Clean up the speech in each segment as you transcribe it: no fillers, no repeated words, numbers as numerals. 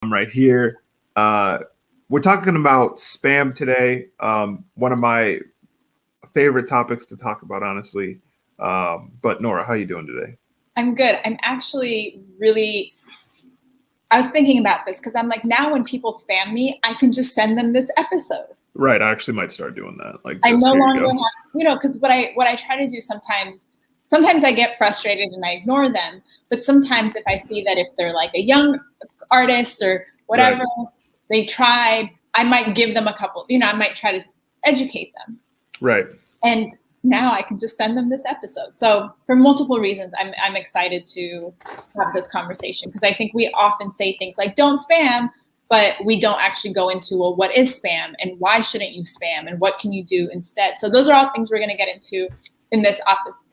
I'm right here. We're talking about spam today. One of my favorite topics to talk about, honestly. But Nora, how are you doing today? I'm good. I'm actually I was thinking about this because I'm like, now when people spam me, I can just send them this episode. Right. I actually might start doing that. Like, I no longer have, because what I try to do sometimes I get frustrated and I ignore them. But sometimes if I see that if they're like a young artist or whatever, they tried, I might give them a couple, I might try to educate them. Right. And now I can just send them this episode. So for multiple reasons, I'm excited to have this conversation because I think we often say things like, don't spam, but we don't actually go into, well, what is spam and why shouldn't you spam and what can you do instead? So those are all things we're going to get into in this episode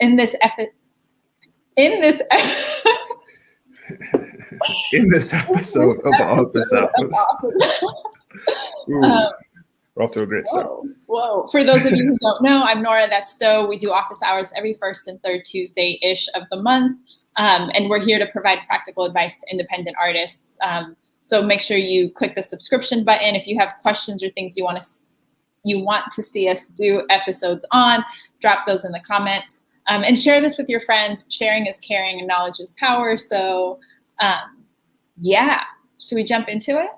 of Office Hours. We're off to a great start. Whoa. For those of you who don't know, I'm Nora, that's Sto. We do office hours every first and third Tuesday-ish of the month. And we're here to provide practical advice to independent artists. So make sure you click the subscription button. If you have questions or things you want to see us do episodes on, drop those in the comments. And share this with your friends. Sharing is caring and knowledge is power. So yeah, should we jump into it?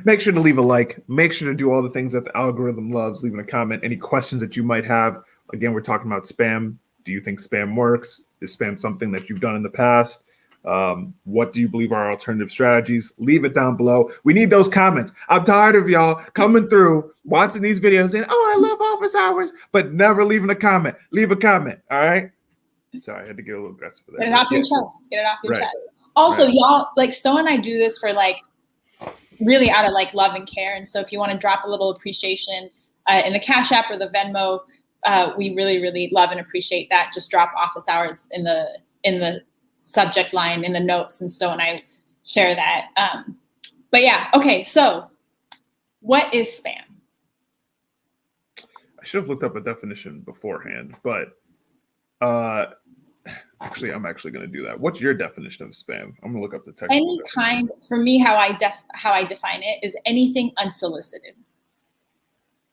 Make sure to leave a like. Make sure to do all the things that the algorithm loves. Leaving a comment. Any questions that you might have. Again, we're talking about spam. Do you think spam works? Is spam something that you've done in the past? What do you believe are alternative strategies? Leave it down below. We need those comments. I'm tired of y'all coming through, watching these videos saying, oh, I love office hours, but never leaving a comment. Leave a comment. All right. Sorry, I had to get a little aggressive for that. Get it off your chest. Get it off your chest. Also, y'all, like Sto and I do this for like really out of like love and care. And so if you want to drop a little appreciation in the CashApp or the Venmo, we really, really love and appreciate that. Just drop office hours in the subject line in the notes, and Sto and I share that. But yeah, okay. So what is spam? I should have looked up a definition beforehand, but actually, I'm actually going to do that. What's your definition of spam? I'm going to look up the technical Any kind, for me, how I define it is anything unsolicited.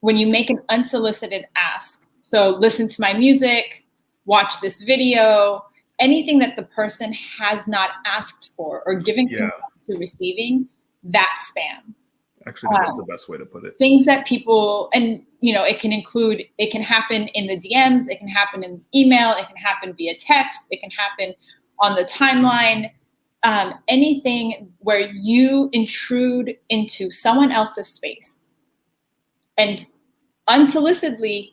When you make an unsolicited ask, so listen to my music, watch this video, anything that the person has not asked for or given consent to receiving, that's spam. Actually, that's the best way to put it. Things that people, and it can happen in the DMs, it can happen in email, it can happen via text, it can happen on the timeline, anything where you intrude into someone else's space and unsolicitedly,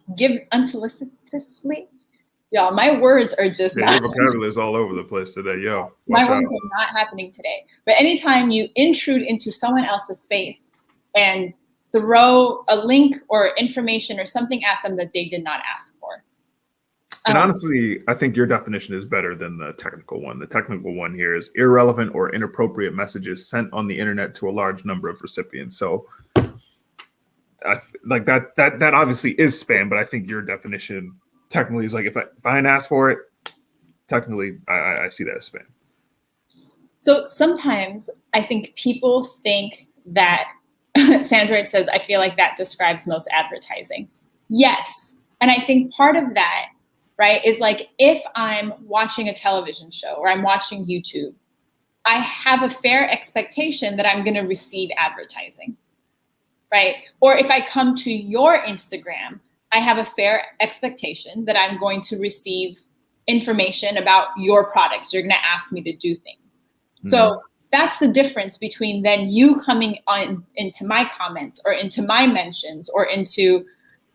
y'all, my words are just your vocabulary is all over the place today, yo. My words are not happening today. But anytime you intrude into someone else's space and throw a link or information or something at them that they did not ask for. And honestly, I think your definition is better than the technical one. The technical one here is irrelevant or inappropriate messages sent on the internet to a large number of recipients. So like that obviously is spam, but I think your definition technically is like if I didn't ask for it, technically I see that as spam. So sometimes I think people think that Sandroid says, I feel like that describes most advertising. Yes. And I think part of that, right, is like if I'm watching a television show or I'm watching YouTube, I have a fair expectation that I'm going to receive advertising, right? Or if I come to your Instagram, I have a fair expectation that I'm going to receive information about your products. You're going to ask me to do things. Mm-hmm. So that's the difference between then you coming on into my comments or into my mentions or into,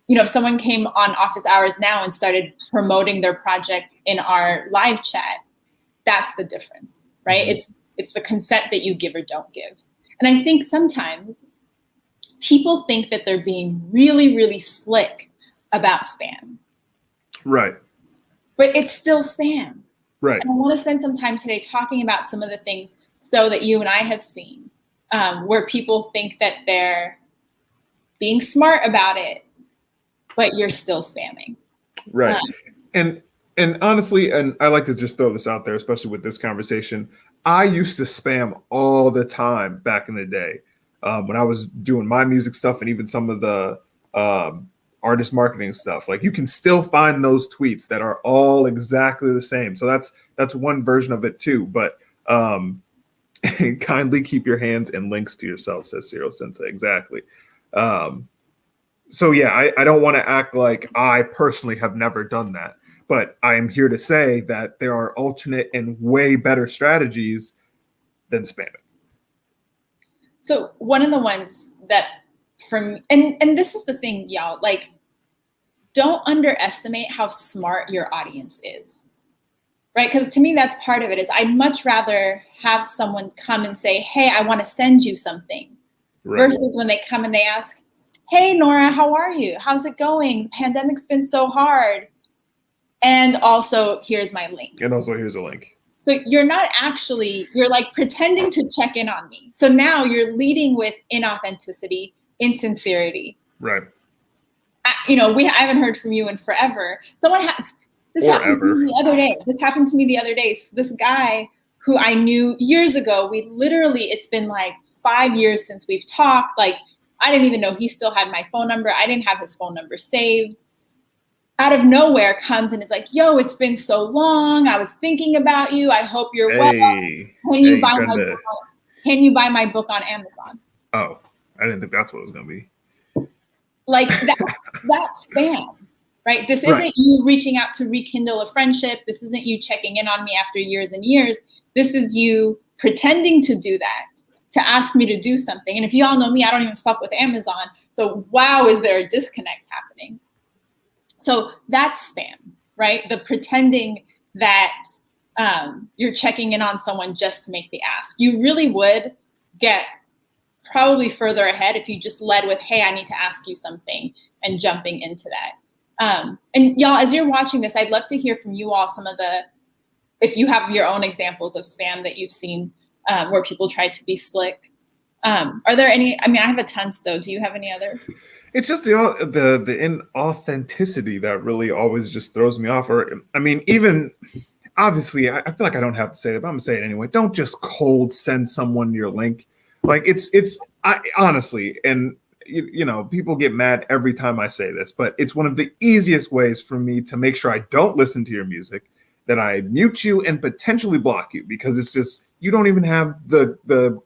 if someone came on office hours now and started promoting their project in our live chat, that's the difference, right? Mm-hmm. It's the consent that you give or don't give. And I think sometimes people think that they're being really, really slick about spam. Right. But it's still spam. Right. And I want to spend some time today talking about some of the things so that you and I have seen where people think that they're being smart about it, but you're still spamming. Right. And honestly, and I like to just throw this out there, especially with this conversation, I used to spam all the time back in the day when I was doing my music stuff and even some of the artist marketing stuff. Like you can still find those tweets that are all exactly the same. So that's one version of it too. But kindly keep your hands and links to yourself, says Serial Sensei. Exactly. So yeah, I don't want to act like I personally have never done that. But I am here to say that there are alternate and way better strategies than spamming. So one of the ones that and this is the thing, y'all, like, don't underestimate how smart your audience is, right? Because to me, that's part of it. Is I'd much rather have someone come and say, hey, I want to send you something, right, versus when they come and they ask, hey, Nora, how are you? How's it going? The pandemic's been so hard. And also, here's my link. And also, here's a link. So you're like pretending to check in on me. So now you're leading with inauthenticity, insincerity. Right. I haven't heard from you in forever. This happened to me the other day. This guy who I knew years ago, it's been like 5 years since we've talked. Like, I didn't even know he still had my phone number. I didn't have his phone number saved. Out of nowhere comes and is like, yo, it's been so long. I was thinking about you. I hope you're well. Can you buy my book on Amazon? Oh, I didn't think that's what it was going to be. Like that's spam, right? This isn't you reaching out to rekindle a friendship. This isn't you checking in on me after years and years. This is you pretending to do that, to ask me to do something. And if you all know me, I don't even fuck with Amazon. So wow, is there a disconnect happening? So that's spam, right? The pretending that you're checking in on someone just to make the ask. You really would get probably further ahead if you just led with, hey, I need to ask you something, and jumping into that. And y'all, as you're watching this, I'd love to hear from you all if you have your own examples of spam that you've seen where people try to be slick. Are there any? I mean, I have a ton, Sto. Do you have any others? It's just the inauthenticity that really always just throws me off. Or, I mean, even obviously, I feel like I don't have to say it, but I'm gonna say it anyway. Don't just cold send someone your link. Like I honestly, and people get mad every time I say this, but it's one of the easiest ways for me to make sure I don't listen to your music, that I mute you and potentially block you, because it's just, you don't even have and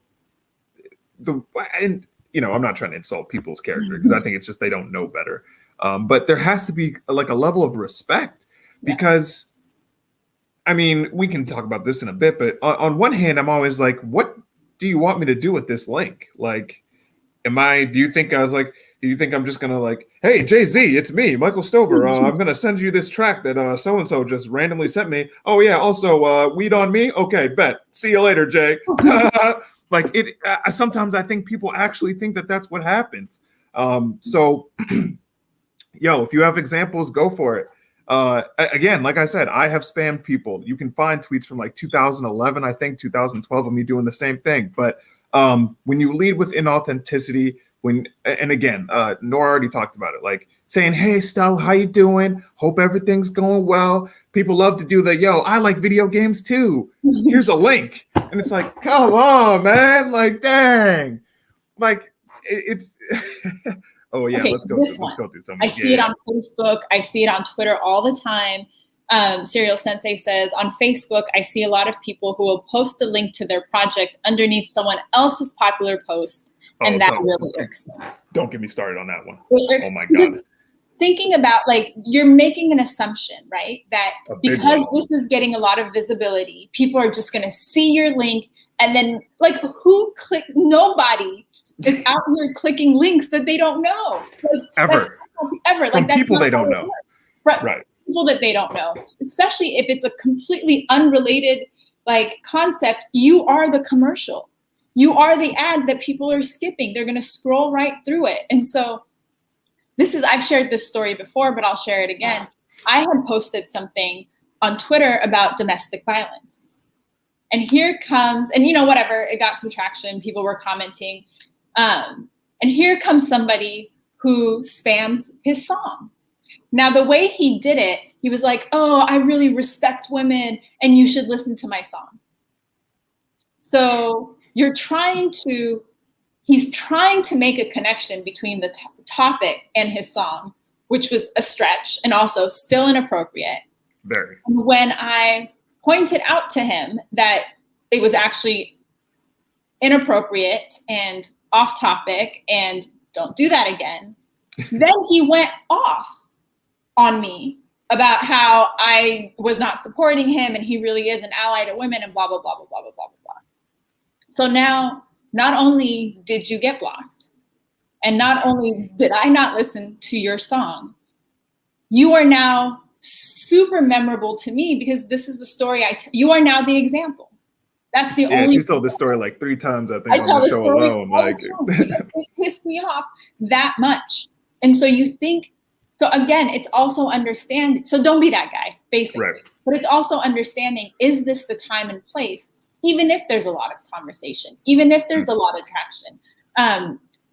I'm not trying to insult people's character, because I think it's just they don't know better. But there has to be like a level of respect, because I mean, we can talk about this in a bit, but on one hand, I'm always like, what do you want me to do with this link? Like, do you think I'm just gonna like, hey, Jay-Z, it's me, Michael Stover. I'm gonna send you this track that so-and-so just randomly sent me. Oh yeah, also weed on me? Okay, bet. See you later, Jay. Like it. Sometimes I think people actually think that that's what happens. So, if you have examples, go for it. Again, like I said, I have spammed people. You can find tweets from like 2011, I think 2012, of me doing the same thing. But when you lead with inauthenticity, and again, Nora already talked about it, like saying, hey, Sto, how you doing? Hope everything's going well. People love to do I like video games too. Here's a link. And it's like, come on, man. Like, dang. Like, it's... Oh, yeah, okay, let's go through some. I see it on Facebook. I see it on Twitter all the time. Serial Sensei says, on Facebook, I see a lot of people who will post a link to their project underneath someone else's popular post. And that really irks me. Don't get me started on that one. Oh, my God. Thinking about, like, you're making an assumption, right? That because this is getting a lot of visibility, people are just going to see your link. And then, like, nobody is out here clicking links that they don't know. Like, ever. Like, that's people they don't know. Right. People that they don't know. Especially if it's a completely unrelated, like, concept. You are the commercial. You are the ad that people are skipping. They're going to scroll right through it. And so I've shared this story before, but I'll share it again. I had posted something on Twitter about domestic violence. And here comes, and whatever, it got some traction. People were commenting. And here comes somebody who spams his song. Now, the way he did it, he was like, oh, I really respect women and you should listen to my song. So he's trying to make a connection between the topic and his song, which was a stretch and also still inappropriate. Very. And when I pointed out to him that it was actually inappropriate and off topic and don't do that again, then he went off on me about how I was not supporting him and he really is an ally to women and blah, blah, blah, blah, blah, blah, blah, blah. So now, not only did you get blocked, and not only did I not listen to your song, you are now super memorable to me because this is the story you are now the example. That's the only. She's told this story like 3 times, I think, I on tell the the show story alone. all Like, the time. It pissed me off that much. And so you think, so again, it's also understanding. So don't be that guy, basically. Right. But it's also understanding, is this the time and place? Even if there's a lot of conversation, even if there's a lot of traction.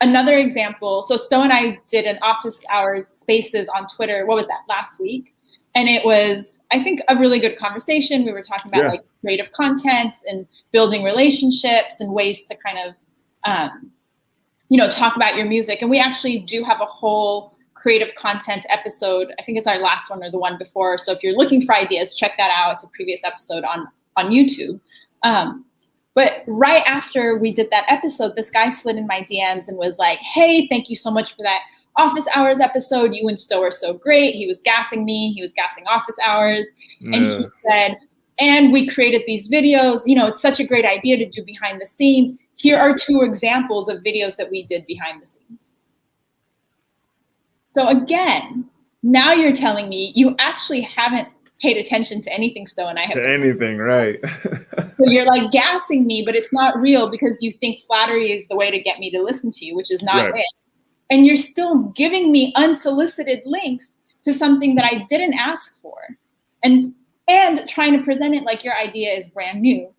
Another example, so Sto and I did an office hours spaces on Twitter, what was that, last week? And it was, I think, a really good conversation. We were talking about like creative content and building relationships and ways to kind of, talk about your music. And we actually do have a whole creative content episode. I think it's our last one or the one before. So if you're looking for ideas, check that out. It's a previous episode on YouTube. But right after we did that episode, this guy slid in my DMs and was like, hey, thank you so much for that office hours episode. You and Sto are so great. He was gassing me. He was gassing office hours. And he said, and we created these videos. It's such a great idea to do behind the scenes. Here are 2 examples of videos that we did behind the scenes. So again, now you're telling me you actually haven't paid attention to anything Sto and I have. To anything, right. So you're like gassing me, but it's not real because you think flattery is the way to get me to listen to you, which is not it. And you're still giving me unsolicited links to something that I didn't ask for. And trying to present it like your idea is brand new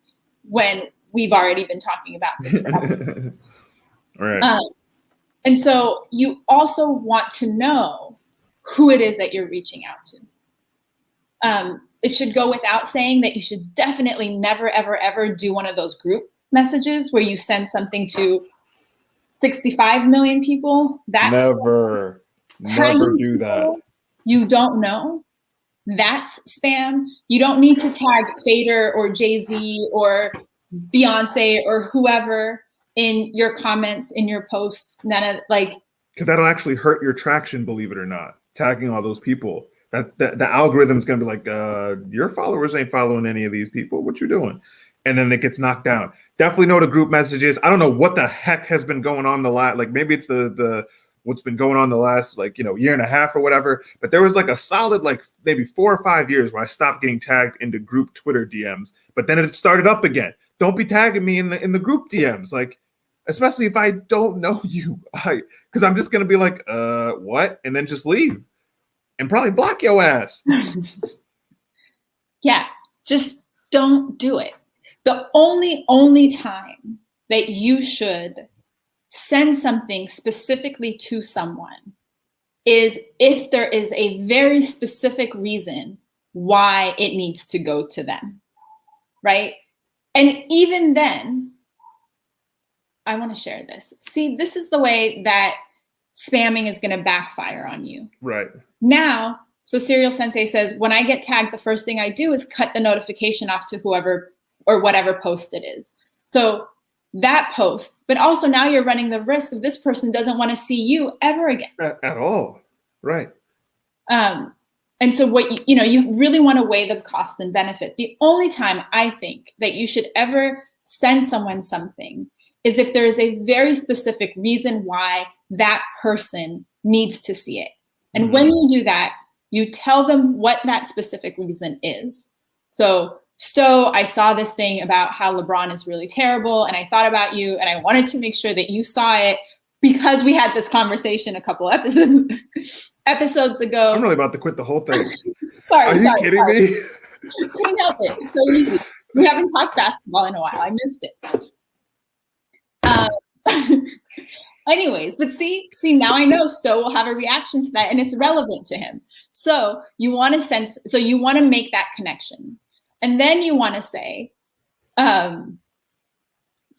when we've already been talking about this for hours. Right. And so you also want to know who it is that you're reaching out to. It should go without saying that you should definitely never, ever, ever do one of those group messages where you send something to 65 million people. That's never do that. You don't know. That's spam. You don't need to tag Fader or Jay-Z or Beyonce or whoever in your comments, in your posts. None of because that'll actually hurt your traction, believe it or not. Tagging all those people. That the algorithm's gonna be like, your followers ain't following any of these people. What you doing? And then it gets knocked down. Definitely know the group messages. I don't know what the heck has been going on maybe it's the what's been going on the last year and a half or whatever. But there was like a solid maybe 4 or 5 years where I stopped getting tagged into group Twitter DMs. But then it started up again. Don't be tagging me in the group DMs, especially if I don't know you. Because I'm just gonna be like, what? And then just leave. And probably block your ass. Yeah, just don't do it. The only time that you should send something specifically to someone is if there is a very specific reason why it needs to go to them, right? And even then, I want to share this. See, this is the way that spamming is going to backfire on you. Right. Now, so Serial Sensei says, when I get tagged, the first thing I do is cut the notification off to whoever or whatever post it is. So that post, but also now you're running the risk of this person doesn't want to see you ever again. At all. Right. And so what you really want to weigh the cost and benefit. The only time I think that you should ever send someone something is if there is a very specific reason why that person needs to see it. And when you do that, you tell them what that specific reason is. So, Sto, I saw this thing about how LeBron is really terrible, and I thought about you, and I wanted to make sure that you saw it because we had this conversation a couple episodes ago. I'm really about to quit the whole thing. Are you kidding me? Can't help it. It's so easy. We haven't talked basketball in a while. I missed it. Anyways, but see, now I know Sto will have a reaction to that, and it's relevant to him. So you want to make that connection. And then you want to say,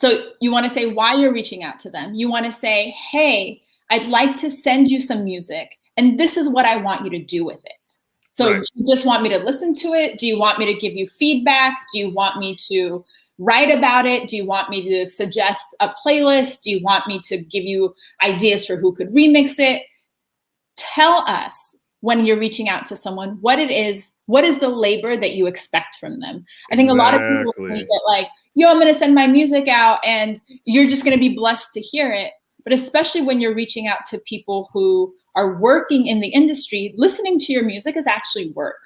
So you want to say why you're reaching out to them. You want to say, hey, I'd like to send you some music, and this is what I want you to do with it. So Right. do you just want me to listen to it? Do you want me to give you feedback? Do you want me to write about it? Do you want me to suggest a playlist? Do you want me to give you ideas for who could remix it? Tell us when you're reaching out to someone what it is, what is the labor that you expect from them. I think a lot of people think that like, yo, I'm going to send my music out and you're just going to be blessed to hear it. But especially when you're reaching out to people who are working in the industry, listening to your music is actually work.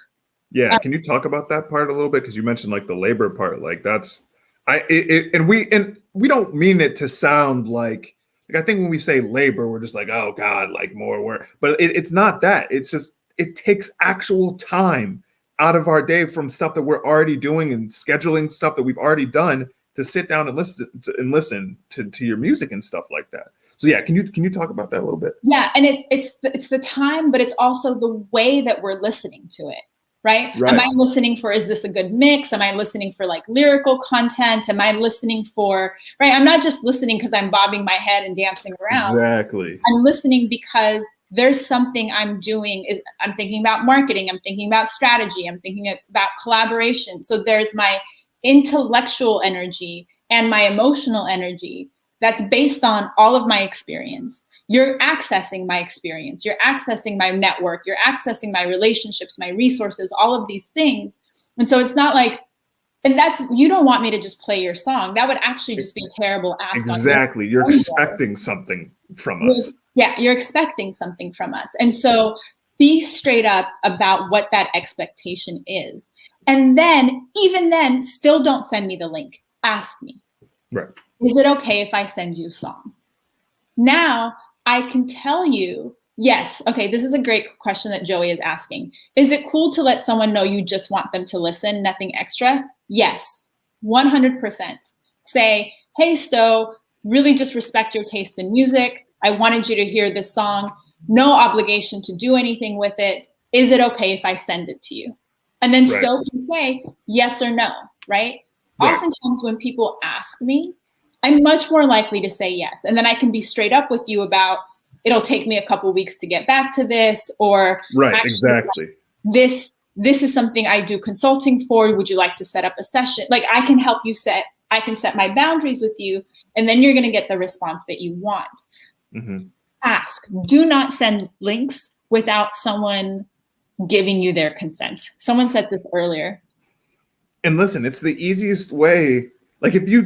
Yeah. Can you talk about that part a little bit? Because you mentioned like the labor part. Like that's, and we don't mean it to sound like I think when we say labor, we're just like, oh God, like more work. But it's not that. It's just, it takes actual time out of our day from stuff that we're already doing and scheduling stuff that we've already done to sit down and listen to your music and stuff like that. So yeah, can you talk about that a little bit? Yeah, and it's the time, but it's also the way that we're listening to it, right? Am I listening for, is this a good mix? Am I listening for like lyrical content? Am I listening for, right? I'm not just listening because I'm bobbing my head and dancing around. Exactly. I'm listening because there's something I'm doing. I'm thinking about marketing. I'm thinking about strategy. I'm thinking about collaboration. So there's my intellectual energy and my emotional energy that's based on all of my experience. You're accessing my experience. You're accessing my network. You're accessing my relationships, my resources, all of these things. And so it's not like, and that's, you don't want me to just play your song. That would actually just be a terrible ask. Exactly. You're expecting something from us. Yeah, you're expecting something from us. And so be straight up about what that expectation is. And then, even then, still don't send me the link. Ask me. Right. Is it okay if I send you a song? Now I can tell you, yes, okay, this is a great question that Joey is asking. Is it cool to let someone know you just want them to listen, nothing extra? Yes, 100%. Say, hey, Sto, really just respect your taste in music. I wanted you to hear this song. No obligation to do anything with it. Is it okay if I send it to you? And then Sto can say yes or no, right? Oftentimes when people ask me, I'm much more likely to say yes. And then I can be straight up with you about, it'll take me a couple weeks to get back to this, or exactly. Like, this is something I do consulting for. Would you like to set up a session? Like I can help you I can set my boundaries with you, and then you're going to get the response that you want. Mm-hmm. Ask. Do not send links without someone giving you their consent. Someone said this earlier. And listen, it's the easiest way. Like if you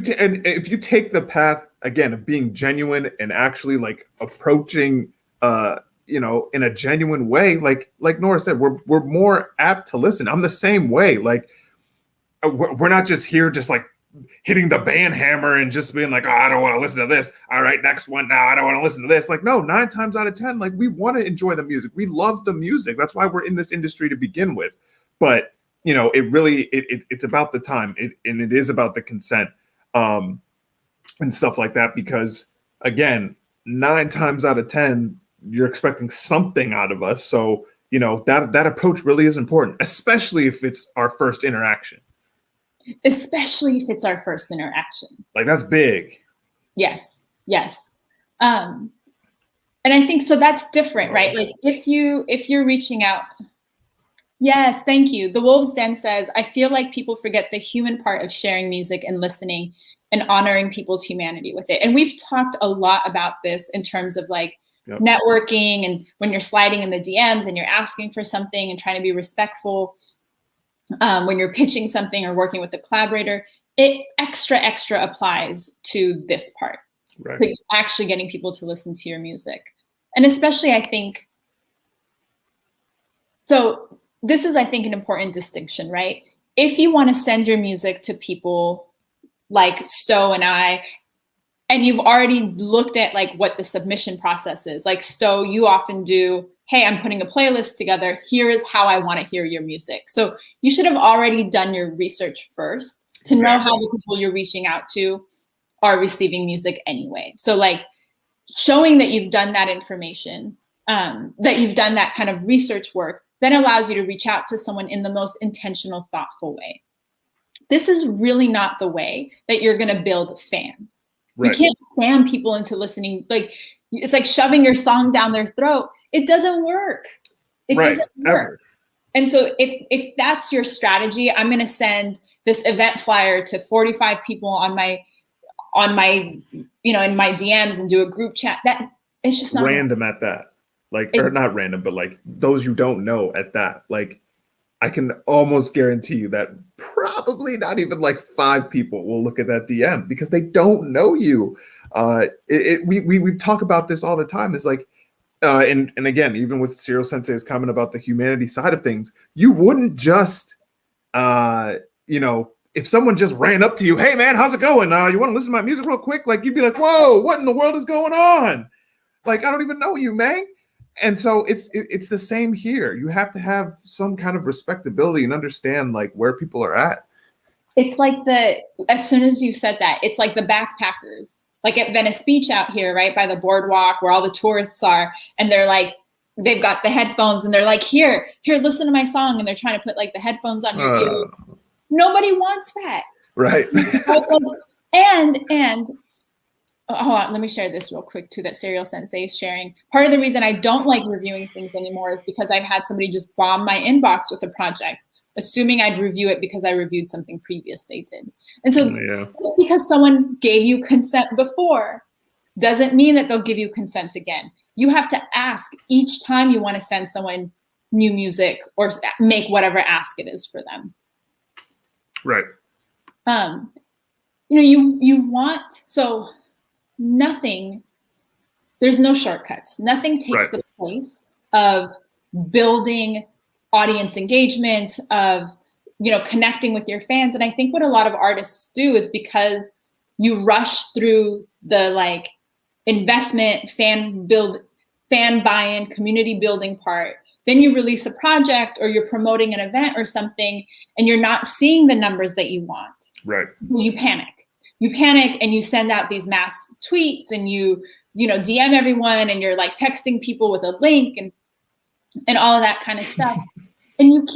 take the path again of being genuine and actually like approaching, in a genuine way, like Nora said, we're more apt to listen. I'm the same way. Like we're not just here, just like hitting the band hammer and just being like, oh, I don't want to listen to this. All right, next one. Now I don't want to listen to this. Like, no, 9 times out of 10, like we want to enjoy the music. We love the music. That's why we're in this industry to begin with. But it's about the time and it is about the consent and stuff like that, because again, 9 times out of 10, you're expecting something out of us. So, that approach really is important, especially if it's our first interaction. Especially if it's our first interaction. Like that's big. Yes. And I think so that's different, right? Like if you're reaching out. Yes, thank you. The Wolves Den says, I feel like people forget the human part of sharing music and listening and honoring people's humanity with it. And we've talked a lot about this in terms of like networking, and when you're sliding in the DMs and you're asking for something and trying to be respectful, when you're pitching something or working with a collaborator, it extra applies to this part, to actually getting people to listen to your music. And especially I think, so this is, I think, an important distinction, right? If you want to send your music to people like Sto and I, and you've already looked at like what the submission process is, like Sto, you often do, hey, I'm putting a playlist together. Here is how I want to hear your music. So you should have already done your research first to know how the people you're reaching out to are receiving music anyway. So like showing that you've done that information, that you've done that kind of research work, then allows you to reach out to someone in the most intentional, thoughtful way. This is really not the way that you're going to build fans. You Right. can't spam people into listening. Like, it's like shoving your song down their throat. It doesn't work. It Right. doesn't work. Ever. And so if that's your strategy, I'm going to send this event flyer to 45 people on my, in my DMs and do a group chat. That it's just not random at that. Like, or not random, but like those you don't know at that. Like, I can almost guarantee you that probably not even like 5 people will look at that DM because they don't know you. We've talked about this all the time. It's like, and again, even with Serial Sensei's comment about the humanity side of things, you wouldn't just, if someone just ran up to you, hey man, how's it going? You want to listen to my music real quick? Like, you'd be like, whoa, what in the world is going on? Like, I don't even know you, man. And so it's the same here. You have to have some kind of respectability and understand like where people are at. It's like as soon as you said that, it's like the backpackers, like at Venice Beach out here, right by the boardwalk where all the tourists are. And they're like, they've got the headphones and they're like, here, listen to my song. And they're trying to put like the headphones on your ear. Nobody wants that. Right. and hold on, let me share this real quick too that Serial Sensei is sharing. Part of the reason I don't like reviewing things anymore is because I've had somebody just bomb my inbox with a project, assuming I'd review it because I reviewed something previous they did. And so just because someone gave you consent before doesn't mean that they'll give you consent again. You have to ask each time you want to send someone new music or make whatever ask it is for them. Right. You want, so nothing, there's no shortcuts. Nothing takes the place of building audience engagement, of, connecting with your fans. And I think what a lot of artists do is because you rush through the like investment, fan buy-in, community building part, then you release a project or you're promoting an event or something and you're not seeing the numbers that you want. Right. You panic. And you send out these mass tweets and you DM everyone and you're like texting people with a link and all of that kind of stuff. And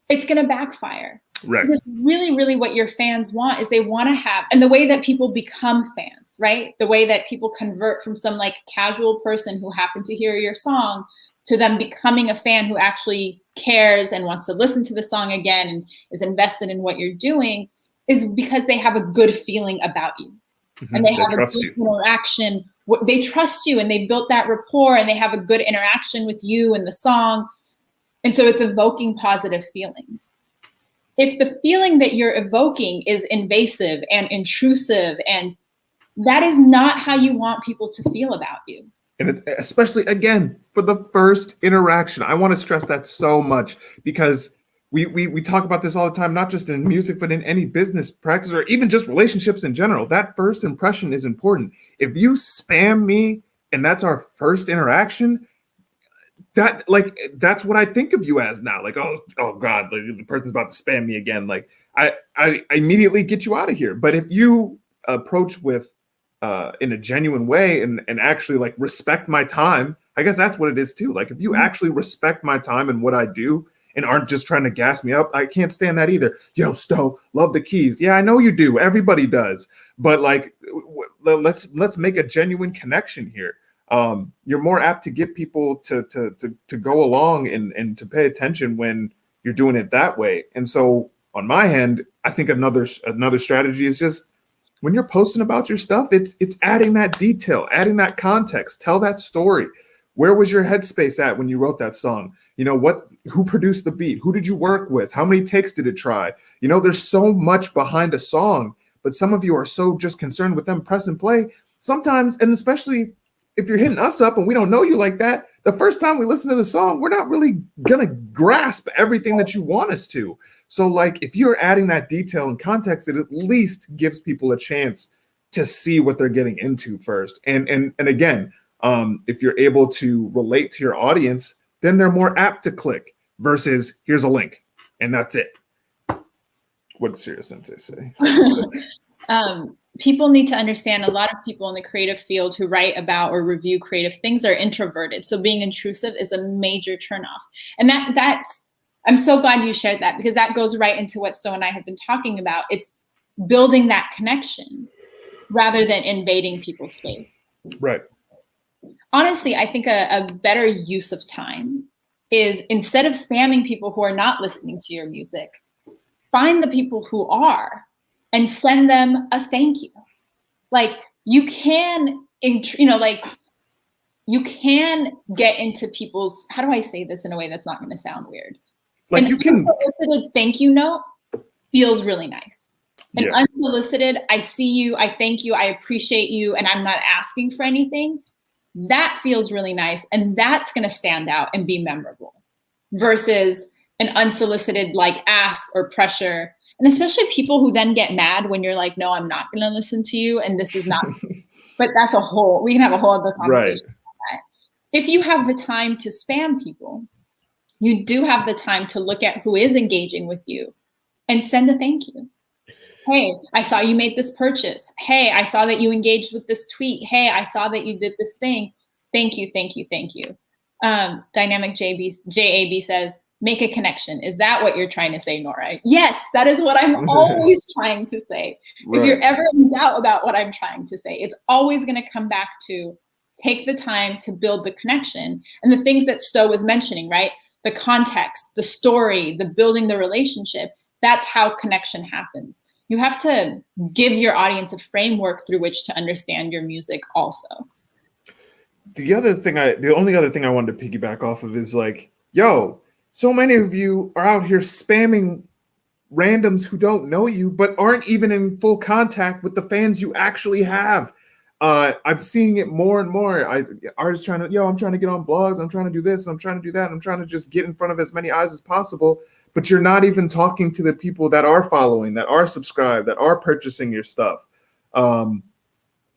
it's going to backfire. Right. Because really, really what your fans want is they want to have, and the way that people become fans, right? The way that people convert from some like casual person who happened to hear your song to them becoming a fan who actually cares and wants to listen to the song again and is invested in what you're doing is because they have a good feeling about you. Mm-hmm. And they have a good interaction. They trust you and they built that rapport and they have a good interaction with you and the song. And so it's evoking positive feelings. If the feeling that you're evoking is invasive and intrusive, and that is not how you want people to feel about you. And especially, again, for the first interaction, I want to stress that so much because we talk about this all the time, not just in music, but in any business practice or even just relationships in general. That first impression is important. If you spam me and that's our first interaction, that's what I think of you as now. Like, oh God, like, the person's about to spam me again. Like, I immediately get you out of here. But if you approach with in a genuine way and actually like respect my time, I guess that's what it is too. Like, if you actually respect my time and what I do and aren't just trying to gas me up, I can't stand that either. Yo, Sto, love the keys. Yeah, I know you do. Everybody does. But like, let's make a genuine connection here. You're more apt to get people to go along and to pay attention when you're doing it that way. And so on my end, I think another strategy is just when you're posting about your stuff, it's adding that detail, adding that context, tell that story. Where was your headspace at when you wrote that song? Who produced the beat? Who did you work with? How many takes did it try? There's so much behind a song, but some of you are so just concerned with them press and play. Sometimes, and especially if you're hitting us up and we don't know you like that, the first time we listen to the song, we're not really going to grasp everything that you want us to. So like, if you're adding that detail and context, it at least gives people a chance to see what they're getting into first. And again, if you're able to relate to your audience, then they're more apt to click versus here's a link and that's it. What does Serial Sensei say? People need to understand a lot of people in the creative field who write about or review creative things are introverted. So being intrusive is a major turnoff. And that's, I'm so glad you shared that because that goes right into what Sto and I have been talking about. It's building that connection. rather than invading people's space. Right. Honestly, I think a better use of time is, instead of spamming people who are not listening to your music, find the people who are and send them a thank you. Like, you can, like, you can get into people's, how do I say this in a way that's not going to sound weird? Like, An you can unsolicited thank you note feels really nice. An Yeah. unsolicited, I see you, I thank you, I appreciate you, and I'm not asking for anything. That feels really nice. And that's going to stand out and be memorable versus an unsolicited like ask or pressure. And especially people who then get mad when you're like, no, I'm not going to listen to you. And this is not, but that's we can have a whole other conversation about that. If you have the time to spam people, you do have the time to look at who is engaging with you and send a thank you. Hey, I saw you made this purchase. Hey, I saw that you engaged with this tweet. Hey, I saw that you did this thing. Thank you, thank you, thank you. Dynamic JAB says, make a connection. Is that what you're trying to say, Nora? Yes, that is what I'm always trying to say. Right. If you're ever in doubt about what I'm trying to say, it's always going to come back to take the time to build the connection. And the things that Sto was mentioning, right? The context, the story, the building the relationship, that's how connection happens. You have to give your audience a framework through which to understand your music also. The only other thing I wanted to piggyback off of is like, yo, so many of you are out here spamming randoms who don't know you, but aren't even in full contact with the fans you actually have. I'm seeing it more and more. Artists I'm trying to get on blogs, I'm trying to do this, and I'm trying to do that, and I'm trying to just get in front of as many eyes as possible. But you're not even talking to the people that are following, that are subscribed, that are purchasing your stuff.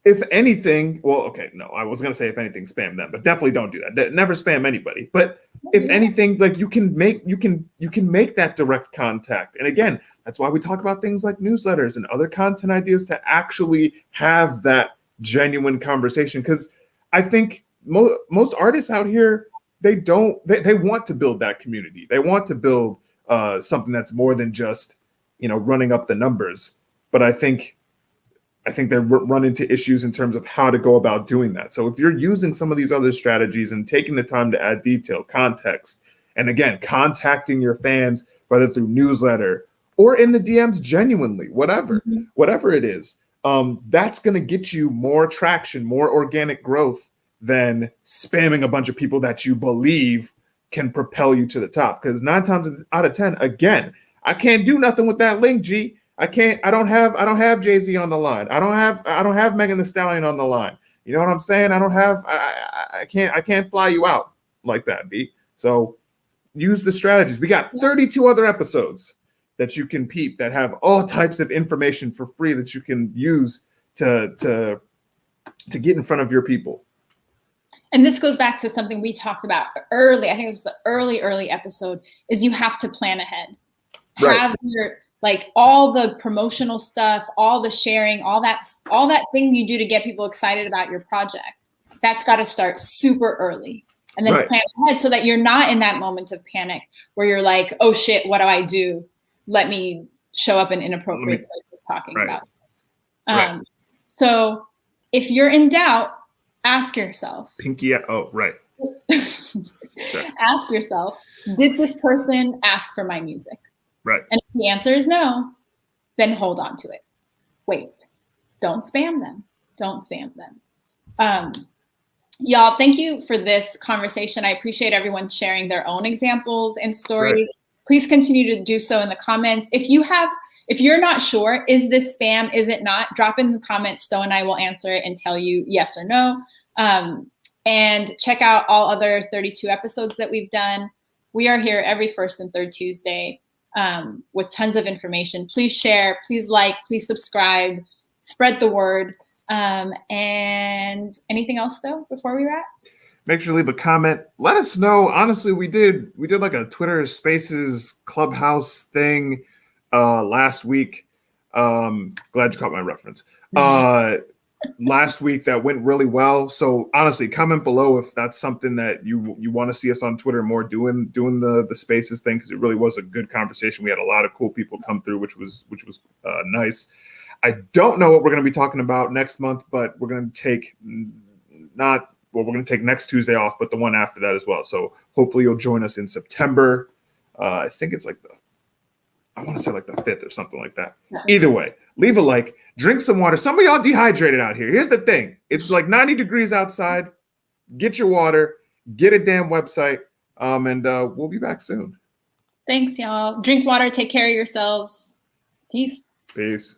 If anything, I was gonna say if anything, spam them, but definitely don't do that. Never spam anybody. But if anything, like you can make that direct contact. And again, that's why we talk about things like newsletters and other content ideas to actually have that genuine conversation. Because I think most artists out here, they want to build that community. They want to build something that's more than just running up the numbers. But I think they run into issues in terms of how to go about doing that. So if you're using some of these other strategies and taking the time to add detail, context, and again, contacting your fans, whether through newsletter or in the DMs genuinely, whatever it is, that's going to get you more traction, more organic growth than spamming a bunch of people that you believe can propel you to the top. Because 9 times out of 10, again, I can't do nothing with that link, G. I don't have Jay-Z on the line. I don't have Megan Thee Stallion on the line. You know what I'm saying? I can't fly you out like that, B. So use the strategies. We got 32 other episodes that you can peep that have all types of information for free that you can use to get in front of your people. And this goes back to something we talked about early. I think it was the early episode, is you have to plan ahead. Right. Have your all the promotional stuff, all the sharing, all that thing you do to get people excited about your project. That's got to start super early, and then plan ahead so that you're not in that moment of panic where you're like, oh shit, what do I do? Let me show up in inappropriate places talking about. So if you're in doubt, ask yourself. Pinky. Oh, right. Ask yourself, did this person ask for my music? Right. And if the answer is no, then hold on to it. Wait. Don't spam them. Don't spam them. Y'all, thank you for this conversation. I appreciate everyone sharing their own examples and stories. Right. Please continue to do so in the comments. If you're not sure, is this spam, is it not? Drop in the comments. Sto and I will answer it and tell you yes or no. And check out all other 32 episodes that we've done. We are here every first and third Tuesday. With tons of information. Please share, please like, please subscribe, spread the word. And anything else though before we wrap? Make sure to leave a comment. Let us know. Honestly, we did like a Twitter Spaces Clubhouse thing last week. Glad you caught my reference. Last week that went really well. So honestly, comment below if that's something that you want to see us on Twitter more doing the Spaces thing, because it really was a good conversation. We had a lot of cool people come through, which was nice. I don't know what we're going to be talking about next month, but we're going to take we're going to take next Tuesday off, but the one after that as well. So hopefully you'll join us in September. I think it's like I want to say like the 5th or something like that. Either way, leave a like, drink some water. Some of y'all dehydrated out here. Here's the thing. It's like 90 degrees outside. Get your water, get a damn website, and we'll be back soon. Thanks, y'all. Drink water. Take care of yourselves. Peace. Peace.